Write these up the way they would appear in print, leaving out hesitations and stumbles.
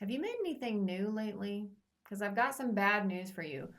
Have you made anything new lately? Because I've got some bad news for you.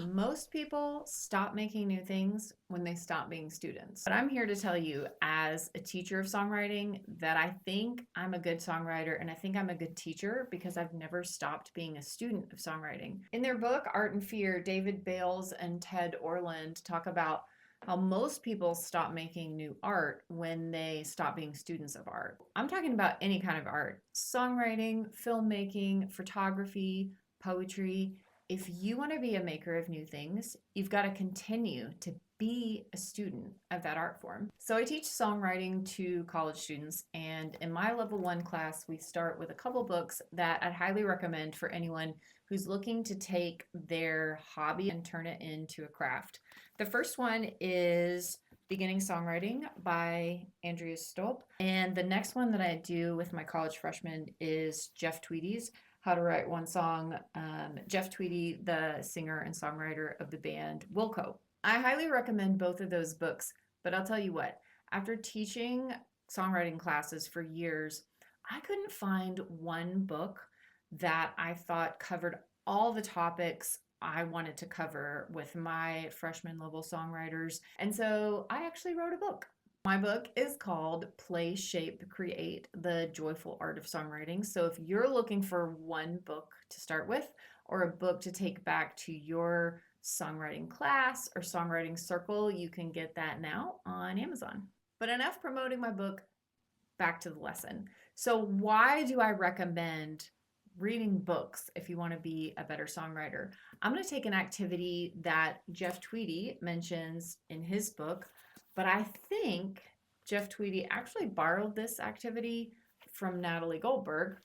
Most people stop making new things when they stop being students. But I'm here to tell you, as a teacher of songwriting, that I think I'm a good songwriter and I think I'm a good teacher because I've never stopped being a student of songwriting. In their book, Art and Fear, David Bales and Ted Orland talk about how most people stop making new art when they stop being students of art. I'm talking about any kind of art: songwriting, filmmaking, photography, poetry. If you want to be a maker of new things, you've got to continue to be a student of that art form. So I teach songwriting to college students, and in my level 1 class, we start with a couple books that I'd highly recommend for anyone who's looking to take their hobby and turn it into a craft. The first one is Beginning Songwriting by Andrea Stolp. And the next one that I do with my college freshmen is Jeff Tweedy's How to Write One Song. Jeff Tweedy, the singer and songwriter of the band Wilco. I highly recommend both of those books, but I'll tell you what, after teaching songwriting classes for years, I couldn't find one book that I thought covered all the topics I wanted to cover with my freshman level songwriters. And so I actually wrote a book. My book is called Play, Shape, Create: The Joyful Art of Songwriting. So if you're looking for one book to start with, or a book to take back to your songwriting class or songwriting circle, you can get that now on Amazon. But enough promoting my book, back to the lesson. So why do I recommend reading books if you want to be a better songwriter? I'm going to take an activity that Jeff Tweedy mentions in his book, but I think Jeff Tweedy actually borrowed this activity from Natalie Goldberg,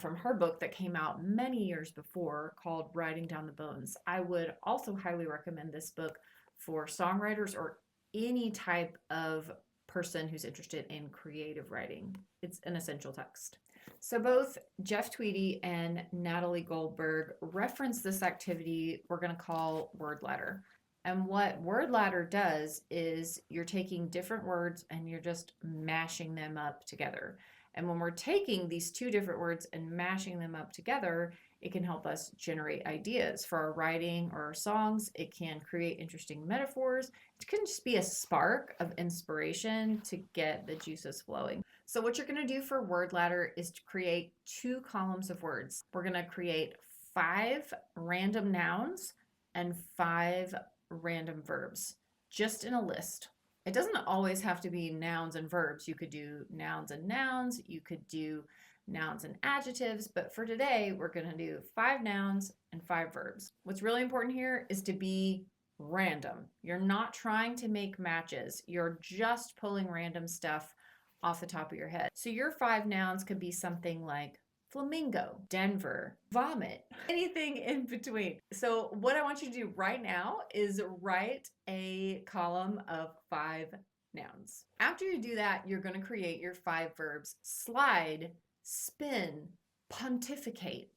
from her book that came out many years before called Writing Down the Bones. I would also highly recommend this book for songwriters or any type of person who's interested in creative writing. It's an essential text. So both Jeff Tweedy and Natalie Goldberg reference this activity we're going to call word ladder. And what word ladder does is you're taking different words and you're just mashing them up together. And when we're taking these two different words and mashing them up together, it can help us generate ideas for our writing or our songs. It can create interesting metaphors. It can just be a spark of inspiration to get the juices flowing. So what you're going to do for word ladder is to create 2 columns of words. We're going to create 5 random nouns and 5 random verbs, just in a list. It doesn't always have to be nouns and verbs. You could do nouns and nouns. You could do nouns and adjectives. But for today, we're going to do 5 nouns and 5 verbs. What's really important here is to be random. You're not trying to make matches. You're just pulling random stuff off the top of your head. So your 5 nouns could be something like flamingo, Denver, vomit, anything in between. So what I want you to do right now is write a column of 5 nouns. After you do that, you're going to create your 5 verbs: slide, spin, pontificate.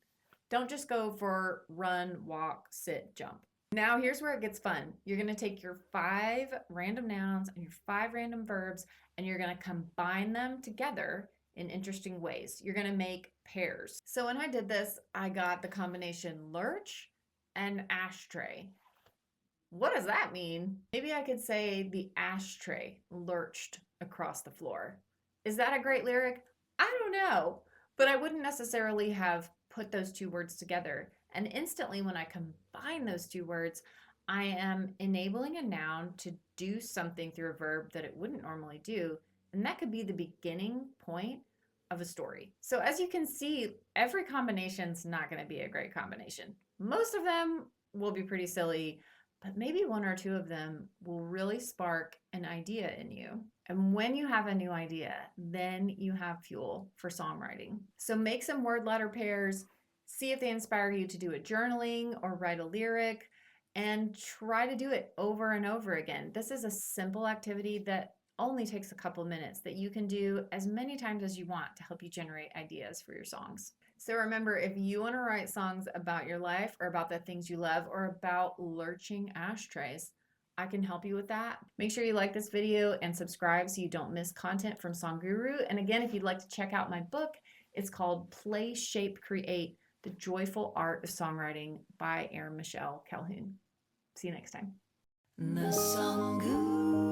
Don't just go for run, walk, sit, jump. Now here's where it gets fun. You're going to take your 5 random nouns and your 5 random verbs and you're going to combine them together in interesting ways. You're going to make pairs. So when I did this, I got the combination lurch and ashtray. What does that mean? Maybe I could say the ashtray lurched across the floor. Is that a great lyric? I don't know, but I wouldn't necessarily have put those 2 words together. And instantly when I combine those 2 words, I am enabling a noun to do something through a verb that it wouldn't normally do. And that could be the beginning point of a story. So as you can see, every combination is not going to be a great combination. Most of them will be pretty silly, but maybe 1 or 2 of them will really spark an idea in you. And when you have a new idea, then you have fuel for songwriting. So make some word ladder pairs, see if they inspire you to do a journaling or write a lyric, and try to do it over and over again. This is a simple activity that only takes a couple minutes that you can do as many times as you want to help you generate ideas for your songs. So remember, if you want to write songs about your life or about the things you love or about lurching ashtrays, I can help you with that. Make sure you like this video and subscribe so you don't miss content from SONGuru. And again, if you'd like to check out my book, It's called Play, Shape, Create: The Joyful Art of Songwriting by Aryn Michelle Calhoun. See you next time. The Songuru.